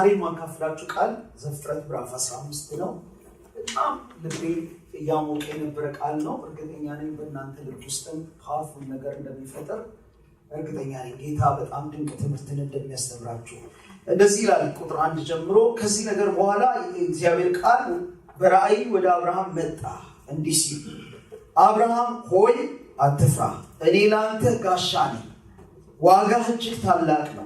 ዛሬ ማካፍላችሁ ቃል ዘፍጥረት ምዕራፍ 15 ነው። በጣም ልቤ ያሞቀ የነበረ ቃል ነው። እርግጠኛ ነኝ በእናንተ ልብ ውስጥም ፓወርፉል ነገር እንደሚፈጠር እርግጠኛ ነኝ። ጌታ በጣም ድንቅ ትምህርትን እንደሚያስተምራችሁ እንደዚህ ይላል። ቁጥር 1 ጀምሮ ከዚህ ነገር በኋላ የእግዚአብሔር ቃል በራእይ ወደ አብርሃም መጣ እንዲህ ሲል፣ አብርሃም ሆይ አትፍራ፣ እኔ ለአንተ ጋሻ ነኝ፣ ዋጋህ እጅግ ታላቅ ነው።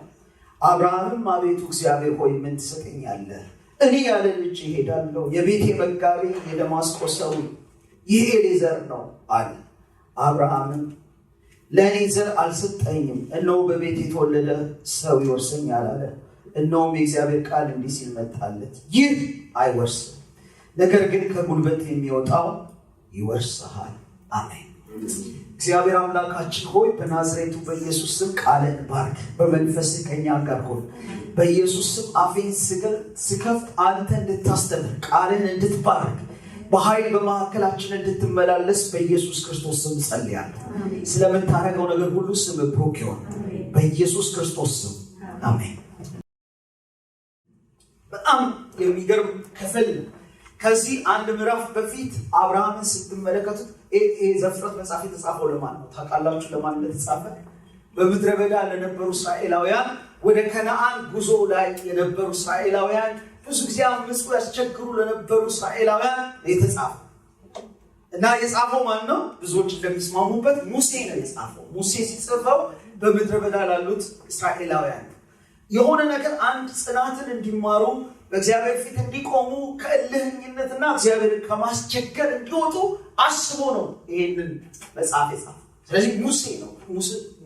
አብርሃምም አቤቱ እግዚአብሔር ሆይ ምን ትሰጠኛለህ? እኔ ያለ ልጅ እሄዳለሁ፣ የቤቴ መጋቢ የደማስቆ ሰው ይህ ኤሊዘር ነው አለ። አብርሃምም ለእኔ ዘር አልሰጠኝም፣ እነሆ በቤት የተወለደ ሰው ይወርሰኛል አለ። እነሆም የእግዚአብሔር ቃል እንዲህ ሲል መጣለት፣ ይህ አይወርስም፣ ነገር ግን ከጉልበት የሚወጣው ይወርስሃል። አሜን። እግዚአብሔር አምላካችን ሆይ በናዝሬቱ በኢየሱስ ስም ቃልን ባርክ። በመንፈስ ከኛ ጋር ሆይ በኢየሱስ ስም አፌን ስከፍት አንተ እንድታስተምር ቃልን እንድትባርክ በኃይል በመካከላችን እንድትመላለስ በኢየሱስ ክርስቶስ ስም ጸልያለሁ። ስለምታደርገው ነገር ሁሉ ስም ብሩክ ይሁን በኢየሱስ ክርስቶስ ስም አሜን። በጣም የሚገርም ክፍል ነው። ከዚህ አንድ ምዕራፍ በፊት አብርሃምን ስትመለከቱት ዘፍጥረት መጽሐፍ የተጻፈው ለማን ነው ታውቃላችሁ? ለማን እንደተጻፈ? በምድረ በዳ ለነበሩ እስራኤላውያን፣ ወደ ከነዓን ጉዞ ላይ የነበሩ እስራኤላውያን፣ ብዙ ጊዜ አመፁ ያስቸግሩ ለነበሩ እስራኤላውያን የተጻፈው እና የጻፈው ማን ነው? ብዙዎች እንደሚስማሙበት ሙሴ ነው የጻፈው። ሙሴ ሲጽፈው በምድረ በዳ ላሉት እስራኤላውያን የሆነ ነገር አንድ ጽናትን እንዲማሩ በእግዚአብሔር ፊት እንዲቆሙ ከእልህኝነትና እግዚአብሔርን ከማስቸገር እንዲወጡ አስቦ ነው ይህንን መጽሐፍ የጻፈው። ስለዚህ ሙሴ ነው።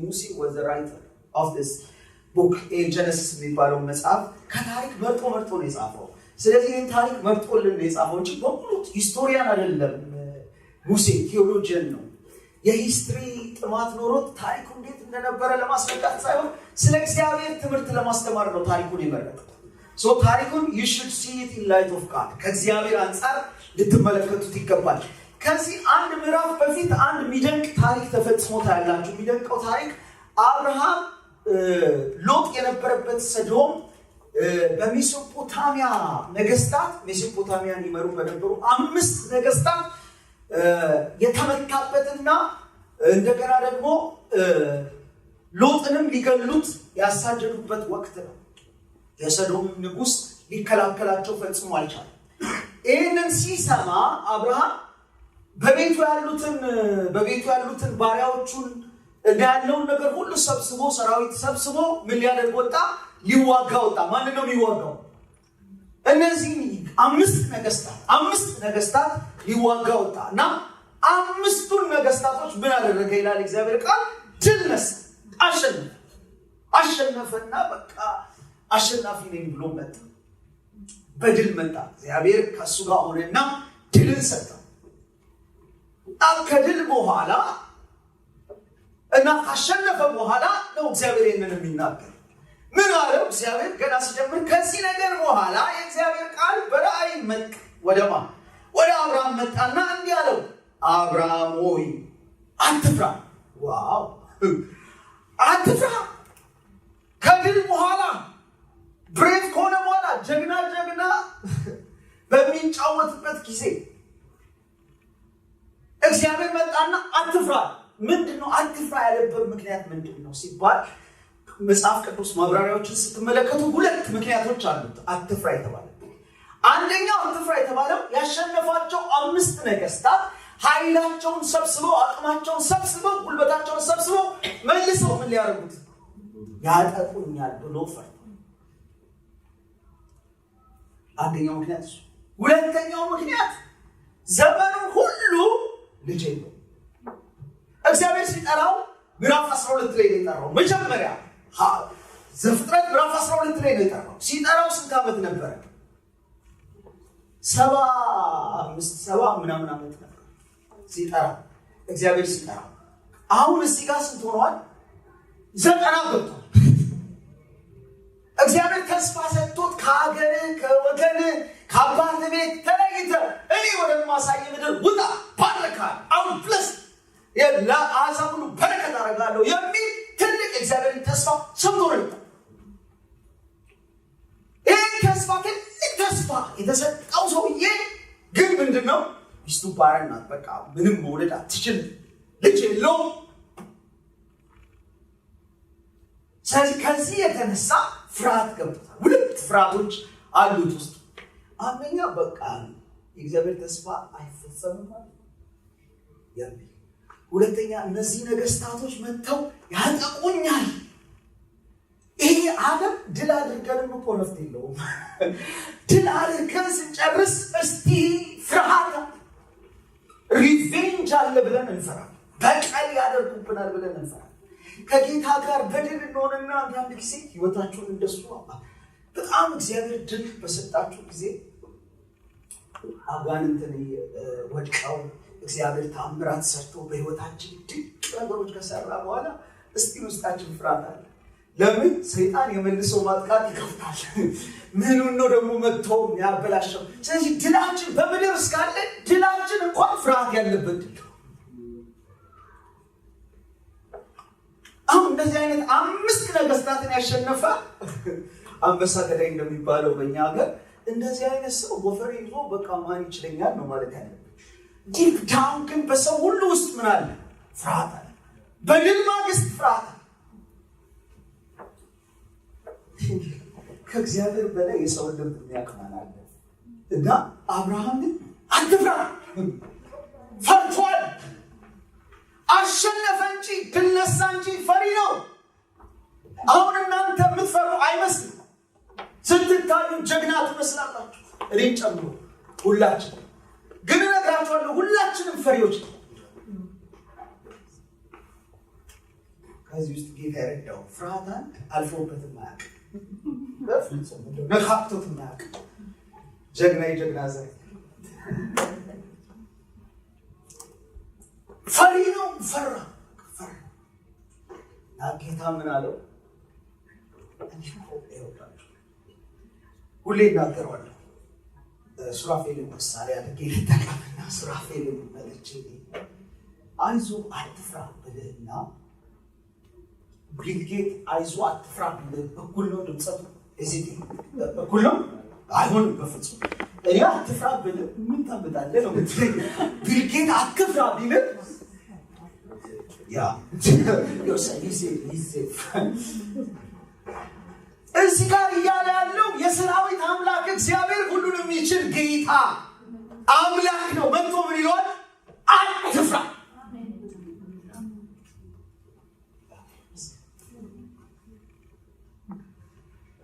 ሙሴ was the writer of this book ጀነሲስ የሚባለው መጽሐፍ ከታሪክ መርጦ ነው የጻፈው። ስለዚህ ይህን ታሪክ መርጦልን ነው የጻፈው እንጂ በሙሉ ሂስቶሪያን አይደለም። ሙሴ ቴዎሎጂያን ነው። የሂስትሪ ጥማት ኖሮት ታሪኩ እንዴት እንደነበረ ለማስረዳት ሳይሆን ስለ እግዚአብሔር ትምህርት ለማስተማር ነው ታሪኩን የመረጠው። ታሪኩን you should see it in light of God ከእግዚአብሔር አንጻር ልትመለከቱት ይገባል። ከዚህ አንድ ምዕራፍ በፊት አንድ የሚደንቅ ታሪክ ተፈጽሞ ታያላችሁ። የሚደንቀው ታሪክ አብርሃም ሎጥ የነበረበት ሰዶም በሜሶፖታሚያ ነገስታት ሜሶፖታሚያን ይመሩ በነበሩ 5 ነገስታት የተመካበትና እንደገና ደግሞ ሎጥንም ሊገሉት ያሳደዱበት ወቅት ነው። የሰዶም ንጉስ ሊከላከላቸው ፈጽሞ አልቻለም። ይህንን ሲሰማ አብርሃም በቤቱ ያሉትን ባሪያዎቹን ያለውን ነገር ሁሉ ሰብስቦ ሰራዊት ሰብስቦ ምን ሊያደርግ ወጣ? ሊዋጋ ወጣ። ማን ነው የሚዋጋው? እነዚህ 5 ነገስታት ሊዋጋ ወጣ እና 5ቱን ነገስታቶች ምን አደረገ ይላል እግዚአብሔር ቃል? ድል ነሳ፣ አሸነፈና በቃ አሸናፊ ነኝ ብሎ መጣ። በድል መጣ። እግዚአብሔር ከሱ ጋር ሆነና ድልን ሰጠ። ከድል በኋላ እና ካሸነፈ በኋላ ነው እግዚአብሔር ይህንን የሚናገር። ምን አለው እግዚአብሔር ገና ሲጀምር? ከዚህ ነገር በኋላ የእግዚአብሔር ቃል በራእይ መጣ። ወደ አብርሃም መጣና እንዲህ አለው፣ አብርሃም ሆይ አትፍራ። ዋው! አትፍራ። ከድል በኋላ ብሬቭ ከሆነ በኋላ ጀግና በሚንጫወትበት ጊዜ እግዚአብሔር መጣና አትፍራ። ምንድነው አትፍራ ያለበት ምክንያት ምንድነው ሲባል መጽሐፍ ቅዱስ ማብራሪያዎችን ስትመለከቱ 2 ምክንያቶች አሉት አትፍራ የተባለው። አንደኛው አትፍራ የተባለው ያሸነፏቸው 5 ነገስታት ኃይላቸውን ሰብስበው አቅማቸውን ሰብስበው ጉልበታቸውን ሰብስበው መልሰው ምን ሊያደርጉት ያጠቁኛል ብሎ ፈርቶ አንደኛው ምክንያት እሱ። ሁለተኛው ምክንያት ዘመኑ ሁሉ ልጅ ነው። እግዚአብሔር ሲጠራው ምዕራፍ 12 ላይ ነው የጠራው። መጀመሪያ ዘፍጥረት ምዕራፍ 12 ላይ ነው የጠራው። ሲጠራው ስንት ዓመት ነበረ? 70 ምናምን ዓመት ነበር ሲጠራው። እግዚአብሔር ሲጠራው አሁን እዚህ ጋር ስንት ሆኗል? 90 ገብቷል። እግዚአብሔር ተስፋ ሰጥቶት ከሀገር ከወገን ከአባት ቤት ተለይተህ እኔ ወደማሳይ ምድር ውጣ፣ ባረካል፣ አሁን ፕለስ ለአሕዛብ ሁሉ በረከት አደርጋለሁ የሚል ትልቅ እግዚአብሔርን ተስፋ ሰምቶ ነበር። ይህ ተስፋ ትልቅ ተስፋ የተሰጠው ሰውዬ ግን ምንድነው? ሚስቱ ባሪያ ናት። በቃ ምንም መውለድ አትችልም፣ ልጅ የለውም። ስለዚህ ከዚህ የተነሳ ፍርሃት ገብቶታል። ሁለት ፍርሃቶች አሉት ውስጥ። አንደኛ በቃ የእግዚአብሔር ተስፋ አይፈጸምም ማለት ነው። ሁለተኛ እነዚህ ነገስታቶች መጥተው ያጠቁኛል። ይሄ ዓለም ድል አድርገንም እኮ ረፍት የለውም። ድል አድርገን ስንጨርስ እስቲ ፍርሃት ሪቬንጅ አለ ብለን እንፈራለን። በቀል ያደርጉብናል ብለን እንፈራለን። ከጌታ ጋር በድል እንሆንና አንዳንድ ጊዜ ህይወታችሁን እንደሱ በጣም እግዚአብሔር ድል በሰጣችሁ ጊዜ አጋንንትን ወድቀው እግዚአብሔር ተአምራት ሰርቶ በህይወታችን ድንቅ ነገሮች ከሰራ በኋላ እስቲ ውስጣችን ፍርሃት አለ። ለምን? ሰይጣን የመልሰው ማጥቃት ይከፍታል። ምኑን ነው ደግሞ መጥቶ ያበላሸው? ስለዚህ ድላችን በምድር እስካለ ድላችን እንኳን ፍርሃት ያለበት ድል። አሁን እንደዚህ አይነት 5 ነገስታትን ያሸነፈ አንበሳ ገዳይ እንደሚባለው በእኛ ሀገር እንደዚህ አይነት ሰው ወፈር ይዞ በቃ ማን ይችለኛል ነው ማለት ያለበት። ዲፕ ዳውን ግን በሰው ሁሉ ውስጥ ምን አለ? ፍርሃት አለ። በድል ማግስት ፍርሃት አለ። ከእግዚአብሔር በላይ የሰው ልብ የሚያቅማን አለ እና አብርሃም ግን አትፍራ፣ ፈርቷል። አሸነፈ እንጂ ድል ነሳ እንጂ ፈሪ ነው። አሁን እናንተ የምትፈሩ አይመስልም። ስትታዩ ጀግና ትመስላላችሁ፣ እኔን ጨምሮ ሁላችን። ግን እነግራችኋለሁ ሁላችንም ፈሪዎች ነው። ከዚህ ውስጥ ጌታ ያረዳው ፍርሃት አንድ አልፎበትም አያውቅም፣ በፍጹም ነካክቶትም አያውቅም። ጀግና የጀግና ዘር ፈሪ ነው። ፈራ ጌታ ምን አለው? ሁሌ እናገረዋለሁ። ሱራፌልን ምሳሌ አድርጌ ልጠቀምና ሱራፌልን መለች አይዞ አትፍራ ብልህና ቢልጌት አይዞ አትፍራ ብልህ እኩል ነው ድምፀቱ? እኩል ነው? አይሆንም በፍጹም። እኔ አትፍራ ብልህ ምን ታምጣለህ ነው ምትለኝ? ቢልጌት አትፍራ ቢልህ እዚህ ጋር እያለ ያለው የሰራዊት አምላክ እግዚአብሔር ሁሉን የሚችል ጌታ አምላክ ነው። መጥቶ ምን ይሆን? አትፍራ።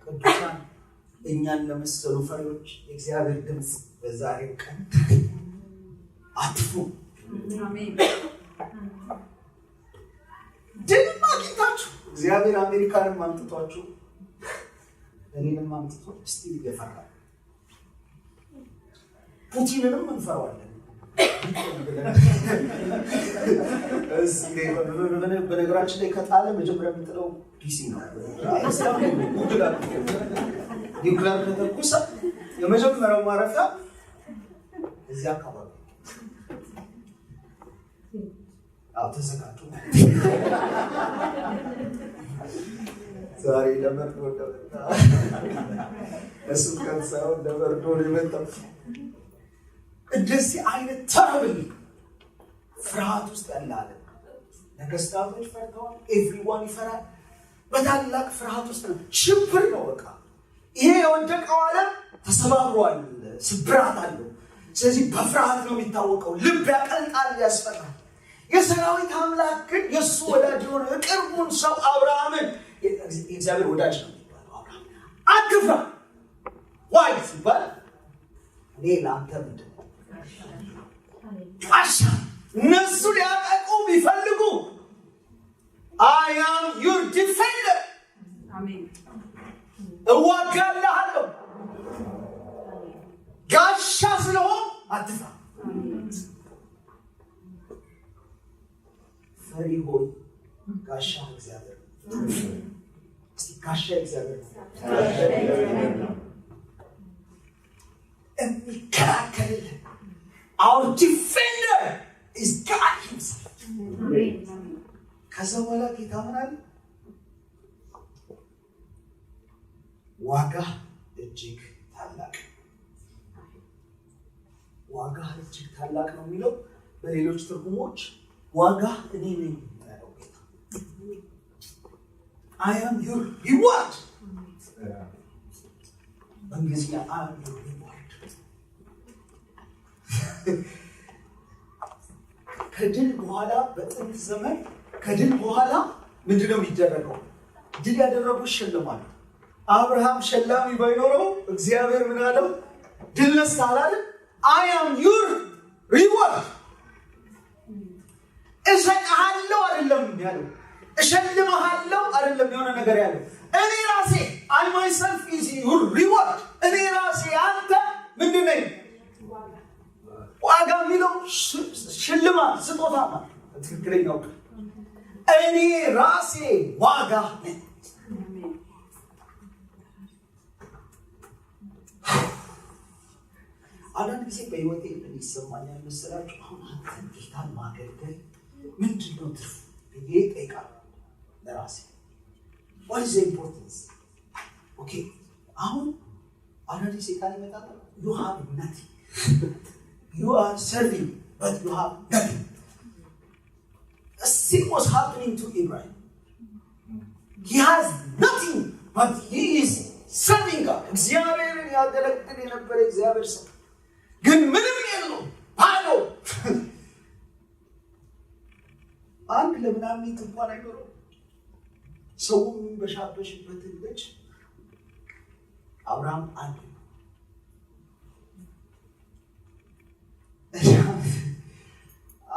ቅዱሳን እኛን ለመሰሉ ፈሪዎች የእግዚአብሔር ድምፅ በዛሬው ቀን አትፍሩ። ድል ማግኘታችሁ እግዚአብሔር አሜሪካንም አምጥቷችሁ እኔንም አምጥቶ እስቲ ይገፋል። ፑቲንንም እንፈራዋለን። በነገራችን ላይ ከጣለ መጀመሪያ የምንጥለው ዲሲ ነው። ኒውክሊየር ከተኩሰ የመጀመሪያው ማረፊያ እዚህ አካባቢ ተዘጋጁ። ዛሬ ለመርዶ እንደመጣ እሱ ከንሳውን ለመርዶ የመጣው እንደዚህ አይነት ተረብል ፍርሃት ውስጥ ያለ ነገስታቶች ፈርተዋል። ኤቭሪዋን ይፈራል። በታላቅ ፍርሃት ውስጥ ነው። ሽብር ነው በቃ። ይሄ የወደቀው ዓለም ተሰባብሯል፣ ስብራት አለው። ስለዚህ በፍርሃት ነው የሚታወቀው። ልብ ያቀልጣል፣ ያስፈራል። የሰራዊት አምላክ ግን የእሱ ወዳጅ የሆነ የቅርቡን ሰው አብርሃምን የእግዚአብሔር ወዳጅ ነው የሚባለው። አብርሃም አትፍራ ዋይ ሲባል እኔ ለአንተ ምንድን ነው ጋሻ። እነሱ ሊያጠቁ ቢፈልጉ I am your defender። እዋጋልሃለሁ። ጋሻ ስለሆን አትፍራ። ፈሪ ሆይ ጋሻ እግዚአብሔር ነው። ጋሻ እግዚአብሔር ነው የሚከላከልልህ። Our defender is God himself። ከዛ በኋላ ጌታ ምን አለ? ዋጋ እጅግ ታላቅ ዋጋ እጅግ ታላቅ ነው የሚለው በሌሎች ትርጉሞች ዋጋ እኔ ነኝ ያለው ጌታ I am your reward በእንግሊዝኛ I am your reward ከድል በኋላ በጥንት ዘመን ከድል በኋላ ምንድነው የሚደረገው? ድል ያደረጉ ይሸለማሉ። አብርሃም ሸላሚ ባይኖረው እግዚአብሔር ምን አለው? ድል ነስተሃል አይደል? I am your reward እሰጥሃለሁ አይደለም ያለው፣ እሸልምሃለሁ አይደለም የሆነ ነገር ያለው። እኔ ራሴ I myself is your reward እኔ ራሴ አንተ ምንድን ነኝ? ዋጋ የሚለው ሽልማት ስጦታ ማለት ትክክለኛው እኔ ራሴ ዋጋ ነኝ። አንዳንድ ጊዜ በህይወቴ ይሰማኛል መሰላችሁ አሁን አንተን ጌታን ማገልገል ምንድን ነው ትርፉ ብዬ እጠይቃለሁ ለራሴ። what is the importance? okay አሁን አንዳንድ ጊዜ ቃል ይመጣል you have nothing you are serving but you have nothing. The same was happening to Abraham. He has nothing but he is serving God. እግዚአብሔርን ያገለግል የነበረ እግዚአብሔር ሰው ግን ምንም የለው ባዶ አንድ ለምናምን እንኳን አይኖረው። ሰው የሚበሻበሽበትን ልጅ አብርሃም አንድ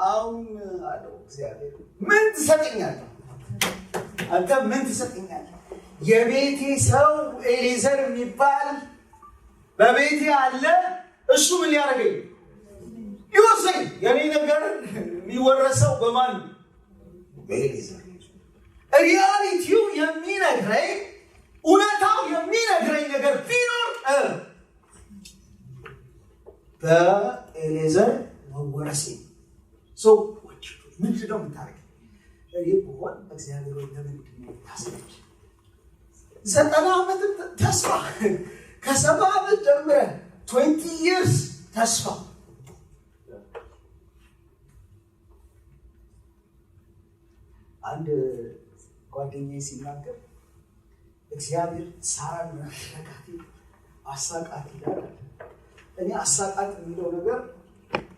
አሁን አለው እግዚአብሔር ምን ትሰጠኛለህ? አንተ ምን ትሰጠኛለህ? የቤቴ ሰው ኤሊዘር የሚባል በቤቴ አለ። እሱ ምን ያደርገኝ? ይወሰኝ። የኔ ነገር የሚወረሰው በማን? በኤሊዘር። ሪያሊቲው የሚነግረኝ እውነታው የሚነግረኝ ነገር ቢኖር በኤሊዘር መወረሴ ሰው ምንድን ነው የምታደርገው? እኔ ብሆን እግዚአብሔር ወይ ለምንድን ነው ታስበች 90 ዓመት ተስፋ ከ70 ዓመት ጀምረህ 20 years ተስፋ አንድ ጓደኛዬ ሲናገር እግዚአብሔር ሳራን መረቃት አሳቃት ይላል። እኔ አሳቃት የሚለው ነገር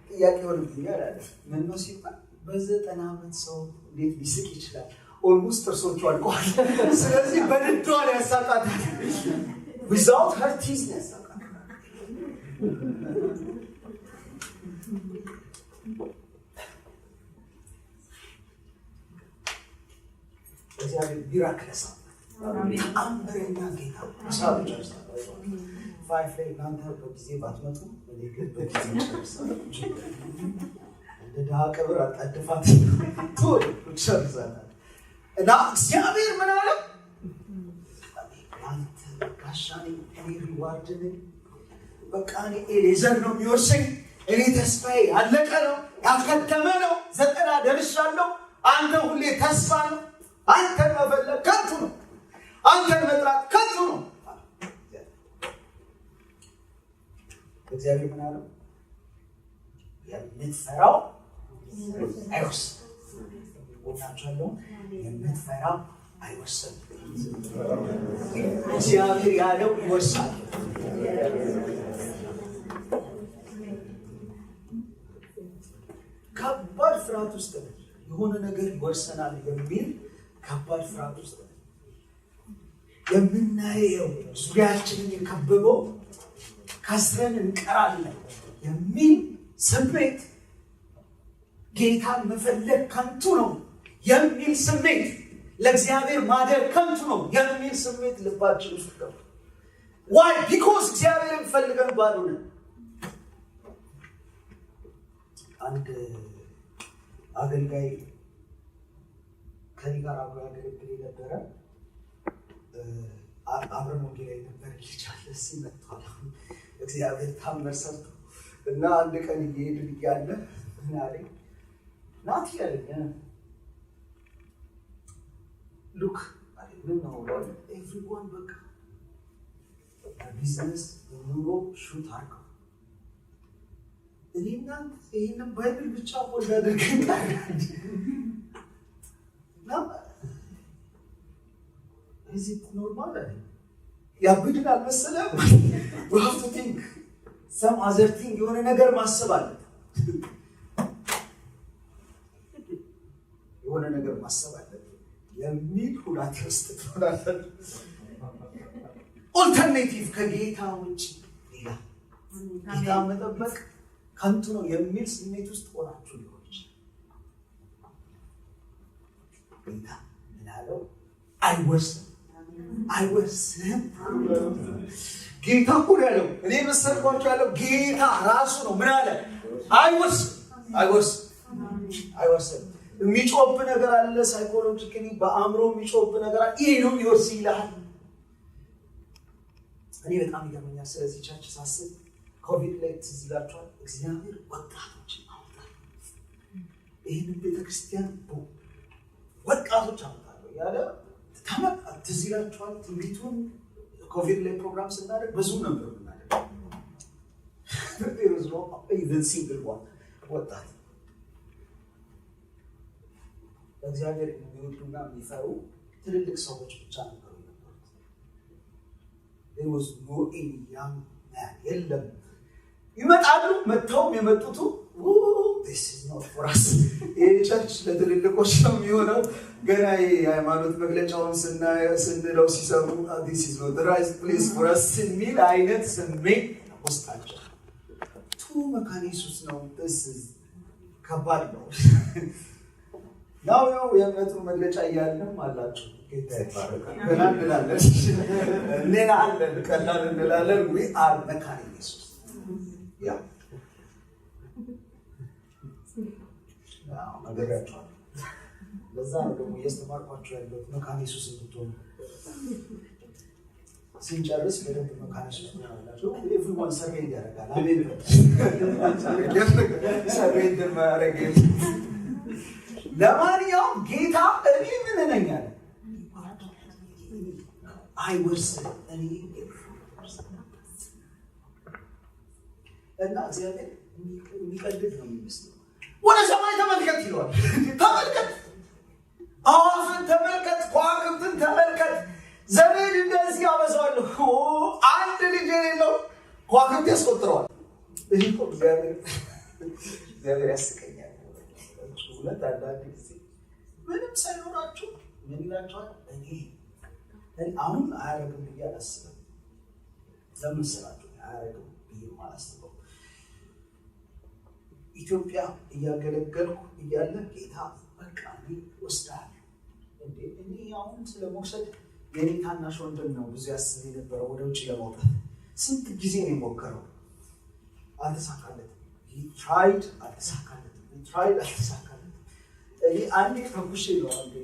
ጥያቄ ሆነብኛል አለ። ምን ነው ሲባል በ90 ዓመት ሰው እንዴት ሊስቅ ይችላል? ኦልሞስት ጥርሶቹ አልቀዋል። ስለዚህ በድዷ ላይ ያሳቃት without her teeth ያሳቃት። እግዚአብሔር ቢራክለሳ አምረኛ ጌታ ሳብቻ ፋይፍ ላይ እናንተ በጊዜ ባትመጡ በሌግል በጊዜ ጨርሳችሁ እንደ ድሃ ቀብር አጣድፋት ቶሎ ጨርሳታል። እና እግዚአብሔር ምን አለ? አንተ ጋሻኔ እኔ ሪዋርድ ነኝ። በቃ እኔ ኤሊዘር ነው የሚወርሰኝ። እኔ ተስፋዬ ያለቀ ነው ያከተመ ነው። 90 ደርሻለሁ። አንተ ሁሌ ተስፋ ነው። አንተን መፈለግ ከንቱ ነው። አንተን መጥራት ከንቱ ነው። እግዚአብሔር ምን አለው? የምትፈራው አይወርስም። ወጣቻለሁ የምትፈራው አይወርስም። እግዚአብሔር ያለው ይወርሳል። ከባድ ፍርሃት ውስጥ የሆነ ነገር ይወርሰናል የሚል ከባድ ፍርሃት ውስጥ የምናየው ዙሪያችንን የከበበው ከስረን እንቀራለን የሚል ስሜት፣ ጌታን መፈለግ ከንቱ ነው የሚል ስሜት፣ ለእግዚአብሔር ማደር ከንቱ ነው የሚል ስሜት ልባችን ውስጥ ገባ። ዋይ? ቢኮዝ እግዚአብሔርን ፈልገን ባዶ ነን። አንድ አገልጋይ ከኔ ጋር አብሮ ያገለግል የነበረ አብረን ወንጌላዊ ነበር። ልጃለ ሲመጣል እግዚአብሔር ታምር ሰርቶ እና አንድ ቀን እየሄድን እያለ ምን አለኝ? ናት ያለኝ ሉክ አለኝ። ምን ነው ኤቭሪዋን በቃ ቢዝነስ ኑሮ ሹት አድርገው እኔና ይህንን ባይብል ብቻ ሆልድ አድርገን እዚህ ኖርማል ያብድን አልመሰለም። we have to think some other thing የሆነ ነገር ማሰብ አለ። የሆነ ነገር ማሰብ አለ የሚል ሁላት ውስጥ ትሆናለህ። ኦልተርኔቲቭ ከጌታ ውጭ ሌላ ጌታ መጠበቅ ከንቱ ነው የሚል ስሜት ውስጥ ሆናችሁ ሊሆን ይችላል። ጌታ ምን አለው? አይወርስም። ጌታ እኮ ያለው እኔ መሰልኳቸው ያለው ጌታ ራሱ ነው። ምን አለ? አይወርስም። የሚጮብ ነገር አለ፣ ሳይኮሎጂካሊ በአእምሮ የሚጮብ ነገር አለ። ይሄ ነው ይወርስ ይላል። እኔ በጣም ይገርመኛል። ስለዚህ ቸርች ሳስብ ኮቪድ ላይ ትዝ ይላችኋል፣ እግዚአብሔር ወጣቶችን አወጣል። ይህንን ቤተክርስቲያን ወጣቶች አወጣለሁ ያለ ተመጣ ትዝ ይላችኋል። ትንቢቱን ኮቪድ ላይ ፕሮግራም ስናደርግ ብዙ ነበር የምናደርገው። ሲንግል ወጣት እግዚአብሔር የሚወዱና የሚፈሩ ትልልቅ ሰዎች ብቻ ነበሩ የነበሩት። የለም ይመጣሉ። መጥተውም የመጡቱ ይህ ቸርች ለትልልቆች ነው የሚሆነው። ገና የሃይማኖት መግለጫውን ስንለው ሲሰሩ የሚል አይነት ስሜት ውስጣቸው መካነ ኢየሱስ ነው። ከባድ ነው። ያው የእምነቱ መግለጫ እያልንም አላችሁ። ጌታ ይባረካል። ገና እንላለን ሌላ አለን ቀላል እንላለን። መካነ ኢየሱስ ያ ነገራችኋል። ለዛ ነው ደግሞ እያስተማርኳችሁ ያለው መካነ ኢየሱስ እንድትሆኑ። ስንጨርስ በደንብ መካነ ኢየሱስ ትሆናላችሁ። ኤቭሪዋን ሰርቬይ ያደርጋል። አሜን። ሰርቬይ እንደማያደርግ ለማንኛውም ጌታ እኔ ምን ነኝ አለ? አይወርስም። እኔ እና እግዚአብሔር የሚቀልድ ነው የሚመስለው። ወደ ሰማይ ተመልከት ይለዋል። ተመልከት፣ አዋፍን ተመልከት፣ ከዋክብትን ተመልከት፣ ዘመድ እንደዚህ አበዛዋለሁ። አንድ ልጅ የሌለው ከዋክብት ያስቆጥረዋል። ይህ እኮ እግዚአብሔር ያስቀኛል። ሁለት አንዳንድ ጊዜ ምንም ሳይኖራችሁ ምን ይላችኋል? እኔ አሁን አያረግም ብዬ አላስብም። ለምን ስራችሁ አያረግም ብዬ አላስብም። ኢትዮጵያ እያገለገልኩ እያለ ጌታ በቃ እኔ ወስዳለሁ እንዴ! እኔ አሁን ስለመውሰድ የኔ ታናሽ ወንድም ነው ብዙ ያስብ የነበረው ወደ ውጭ ለማውጣት። ስንት ጊዜ ነው የሞከረው፣ አልተሳካለትም። ትራይድ አልተሳካለትም። አንዴ ተኩሼ ነው አንዴ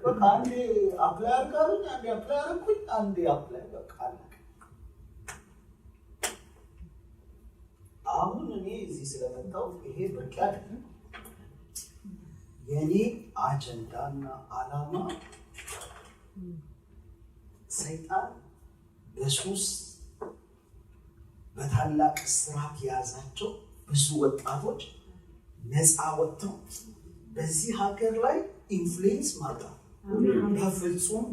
በቃ አንዴ አፕላይ አድርጋለሁ፣ አንዴ አፕላይ አድርኩኝ፣ አንዴ አፕላይ በቃ አለቀ። አሁን እኔ እዚህ ስለመጣሁ ይሄ በቂ አይደለም። የኔ አጀንዳና ዓላማ ሰይጣን በሱስ በታላቅ እስራት የያዛቸው ብዙ ወጣቶች ነፃ ወጥተው በዚህ ሀገር ላይ ኢንፍሉዌንስ ማድረግ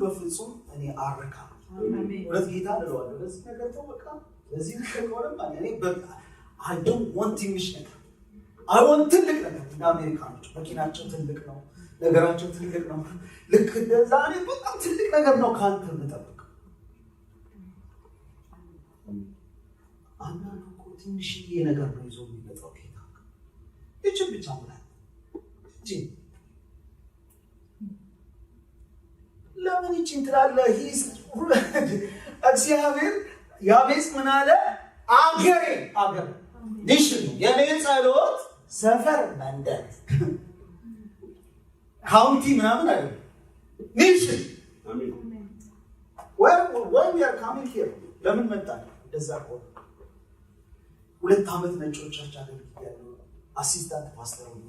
በፍጹም እኔ አርካ ወለት ጌታ እንደዋለሁ ለዚህ ነገር ተወቃ ለዚህ ነገር ወለም እኔ በቃ I don't want ትንሽ ነገር I want ትልቅ ነገር። እንደ አሜሪካኖች መኪናቸው ትልቅ ነው፣ ነገራቸው ትልቅ ነው። ልክ እንደዛ እኔ በጣም ትልቅ ነገር ነው ካንተ የምጠብቅ። አንዳንዱ እኮ ትንሽዬ ነገር ነው ይዞ የሚመጣው ጌታ። እቺ ብቻ ማለት እቺ ለምን ይቺን ትላለህ? እግዚአብሔር ያቤጽ ምን አለ? አገር ዲሽ የኔ ጸሎት ሰፈር መንደር ካውንቲ ምናምን አይደለም። ዲሽ አሜን። ወይ ያር ካሚንግ ሂር ለምን መጣ? እንደዛ ሆነ። 2 ዓመት ነጮቻች አገልግያለሁ አሲስታንት ፓስተር ሆኜ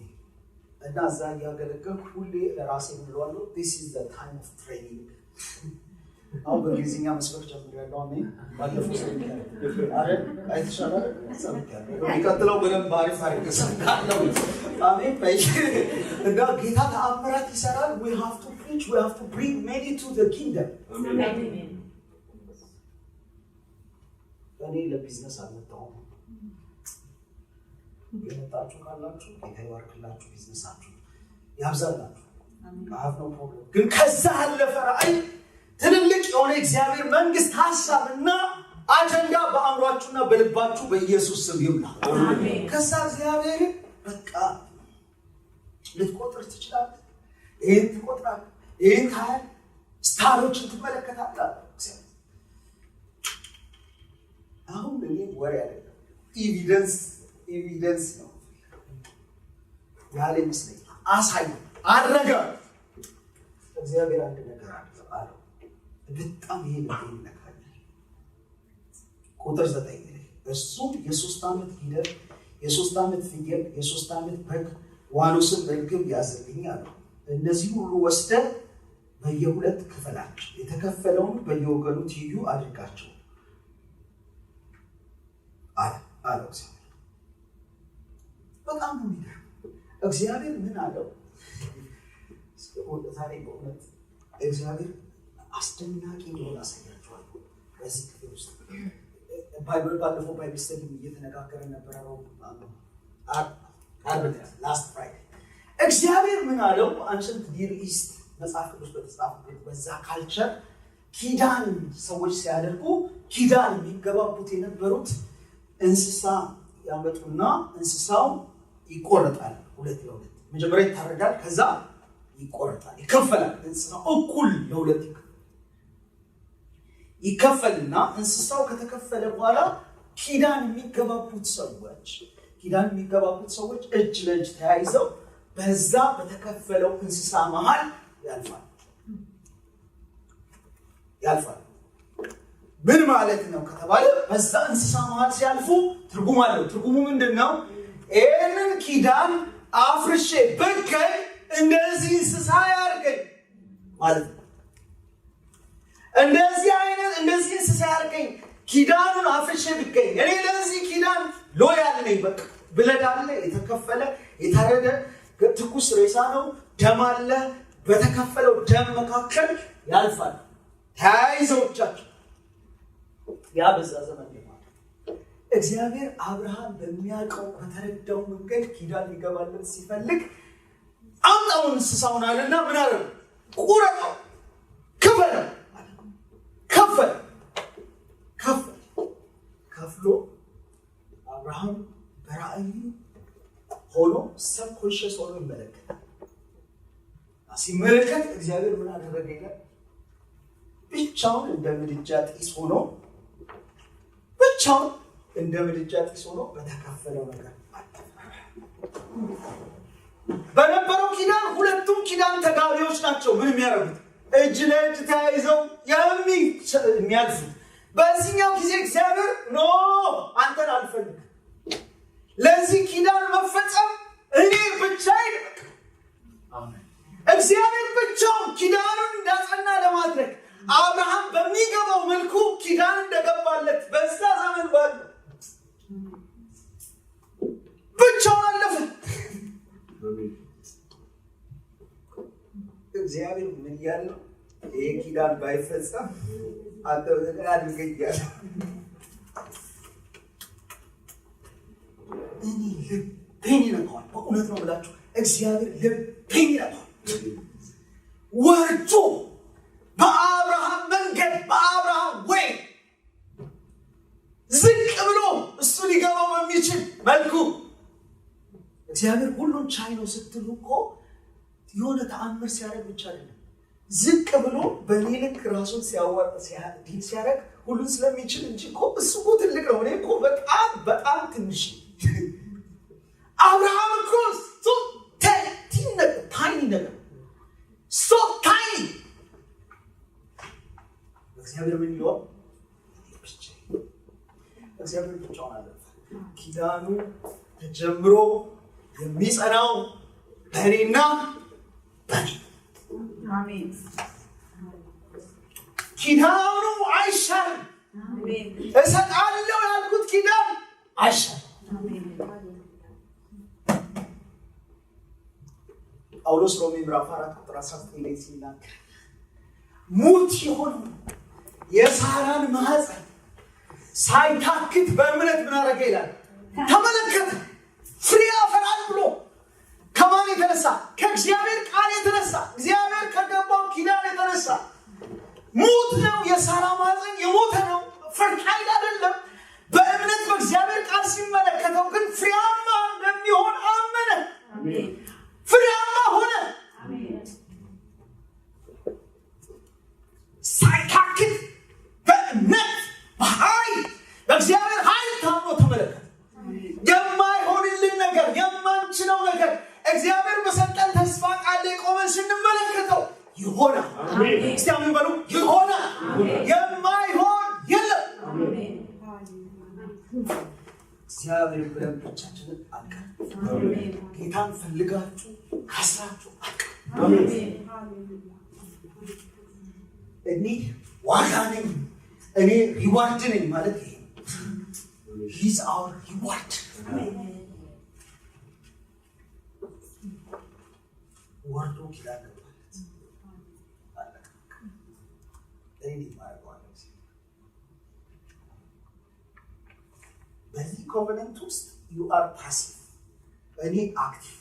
እና እዛ ያገለገልኩ ሁሌ ለራሴ ምንለዋለሁ this is the time of training አሁን በእንግሊዝኛ መስፈር ጀምሬያለሁ። አሜን። ባለፈው አረ አይተሻላል ሰምቻለሁ። የሚቀጥለው በደንብ አሪፍ አድርጌ ሰምቻለሁ። አሜን። እና ጌታ ተአምራት ይሰራል። we have to preach, we have to bring many to the kingdom. አሜን። እኔ ለቢዝነስ አልመጣሁም። የመጣችሁ ካላችሁ ጌታ ይባርክላችሁ፣ ቢዝነሳችሁ ያብዛላችሁ። አሃፍ ነው ፕሮብሌም። ግን ከዛ ያለፈ ራእይ ትልልቅ የሆነ እግዚአብሔር መንግስት ሐሳብና አጀንዳ በአእምሯችሁና በልባችሁ በኢየሱስ ስም ይሙላ። አሜን። ከዛ እግዚአብሔር በቃ ልትቆጥር ትችላለህ። ይሄን ትቆጥራለህ፣ ይሄን ታያለህ፣ ስታሮችን ትመለከታለህ። አሁን እኔ ወሬ አይደለም፣ ኤቪደንስ ነው ያለ ይመስለኝ። አሳይ አረጋ እግዚአብሔር አንድ ነገር አለው። በጣም ይሄ ነገር ቁጥር 9 ላይ እሱም የ3 ዓመት ጊደር፣ የ3 ዓመት ፍየል፣ የ3 ዓመት በግ፣ ዋኖስን በርግብ ያዘልኝ አለው። እነዚህ ሁሉ ወስደህ በየሁለት ክፈላቸው፣ የተከፈለውን በየወገኑ ትይዩ አድርጋቸው አለው እግዚአብሔር። በጣም ነው የሚገርም። እግዚአብሔር ምን አለው? ዛሬ በእውነት እግዚአብሔር አስደናቂ እንደሆነ አሳያችኋለሁ። በዚህ ክፍል ውስጥ ባለፈው ባይብል ስተዲ እየተነጋገረን ነበረ ነው ላስት ፍራይዴ። እግዚአብሔር ምን አለው? አንሸንት ኒር ኢስት መጽሐፍ ቅዱስ በተጻፈበት በዛ ካልቸር ኪዳን ሰዎች ሲያደርጉ ኪዳን የሚገባቡት የነበሩት እንስሳ ያመጡና እንስሳው ይቆረጣል። ሁለት ለሁለት መጀመሪያ ይታረዳል፣ ከዛ ይቆረጣል፣ ይከፈላል። እንስሳው እኩል ለሁለት ይከፈልና እንስሳው ከተከፈለ በኋላ ኪዳን የሚገባቡት ሰዎች እጅ ለእጅ ተያይዘው በዛ በተከፈለው እንስሳ መሃል ያልፋል። ምን ማለት ነው ከተባለ በዛ እንስሳ መሃል ሲያልፉ ትርጉም አለው። ትርጉሙ ምንድነው? ይህንን ኪዳን አፍርሼ ብገኝ እንደዚህ እንስሳ ያርገኝ ማለት ነው። እንደዚህ እንስሳ ያርገኝ፣ ኪዳኑን አፍርሼ ብገኝ እኔ ለዚህ ኪዳን ሎያል ነኝ። በቃ ብለድ አለ፣ የተከፈለ የታረደ ትኩስ ሬሳ ነው፣ ደም አለ። በተከፈለው ደም መካከል ያልፋል ተያይዘውቻቸው። ያ በዛ ዘመን ማለት እግዚአብሔር አብርሃም በሚያውቀው በተረዳው መንገድ ኪዳን ሊገባለት ሲፈልግ አምጣውን እንስሳውን አለና ምን አለ? ቁረጠው፣ ከፍሎ አብርሃም በራእዩ ሆኖ ሰብኮንሽስ ሆኖ ይመለከታል። ሲመለከት እግዚአብሔር ምን አደረገ ይላል? ብቻውን እንደ ምድጃ ጢስ ሆኖ በተከፈለው ነገር በነበረው ኪዳን ሁለቱም ኪዳን ተጋቢዎች ናቸው። ምን የሚያደርጉት? እጅ ለእጅ ተያይዘው የሚያልፉት። በዚህኛው ጊዜ እግዚአብሔር ኖ አንተን አልፈልግም፣ ለዚህ ኪዳን መፈጸም እኔ ብቻዬን እግዚአብሔር ብቻውን ኪዳኑን እንዳጸና ለማድረግ አብርሃም በሚገባው መልኩ ኪዳን እንደገባለት በዛ ዘመን ባለ ብቻውን አለፈ። እግዚአብሔር ምን ያለው ይሄ ኪዳን ባይፈጸም አንተ ወደቀ አድርገኛል። እኔ ልቤን ይነካዋል። በእውነት ነው ብላችሁ እግዚአብሔር ልቤን ይነካዋል። ወርዶ በአብርሃም መንገድ በአብርሃም ወይ ዝቅ ብሎ እሱ ሊገባው በሚችል መልኩ እግዚአብሔር ሁሉን ቻይ ነው ስትሉ እኮ የሆነ ተአምር ሲያደርግ ብቻ አይደለም። ዝቅ ብሎ በእኔ ልክ ራሱን ሲያደርግ ሁሉን ስለሚችል እንጂ እኮ እሱ እኮ ትልቅ ነው። እኔ እኮ በጣም ትንሽ። አብርሃም እኮ ታይኒ ነገር ሶ ታይኒ። እግዚአብሔር ምን ይለዋል? እግዚአብሔር ብቻውን አለፈ። ኪዳኑ ተጀምሮ የሚጸናው በእኔና በእኔ። አሜን። ኪዳኑ አይሻርም። እሰጣለሁ ያልኩት ኪዳን አይሻርም። ጳውሎስ ሮሜ ምዕራፍ 4 ቁጥር 19 ላይ ሲናገር ሙት የሆነው የሳራን ማህፀን ሳይታክት በእምነት ምን አደረገ ይላል? ተመለከተ፣ ፍሬ ያፈራል ብሎ። ከማን የተነሳ? ከእግዚአብሔር ቃል የተነሳ፣ እግዚአብሔር ከገባው ኪዳን የተነሳ። ሙት ነው የሳራ ማህፀን፣ የሞተ ነው፣ ፈርታይል አይደለም። በእምነት በእግዚአብሔር ቃል ሲመለከተው ግን ፍሬያማ እንደሚሆን አመነ። ፍሬያማ ሆነ። ሳይታክት በእምነት በኃይል በእግዚአብሔር ኃይል ታምኖ ተመለከተ። የማይሆንልን ነገር፣ የማንችለው ነገር እግዚአብሔር በሰጠን ተስፋ ቃል ላይ ቆመን ስንመለከተው ይሆናል። እስቲ አሜን በሉ። ይሆናል። የማይሆን የለም። እግዚአብሔር ብለን ብቻችንን አንቀር። ጌታን ፈልጋችሁ ካስራችሁ አንቀር። እኔ ዋጋ ነኝ፣ እኔ ሪዋርድ ነኝ ማለት ይሄ ሂዝ አወር ሪዋርድ። ወርዶ ኪዳን ማለት አለቀ። እኔ ማረጋለሁ። በዚህ ኮቨናንት ውስጥ ዩ አር ፓሲቭ፣ እኔ አክቲቭ።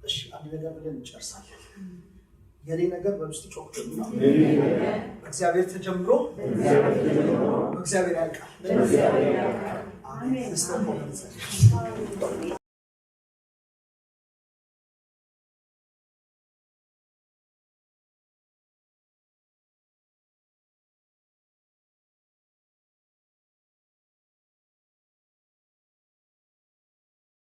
እሺ አንድ ነገር ብለን እንጨርሳለን። የኔ ነገር በውስጥ ጮክ ነው። እግዚአብሔር ተጀምሮ እግዚአብሔር ያልቃል። አሜን።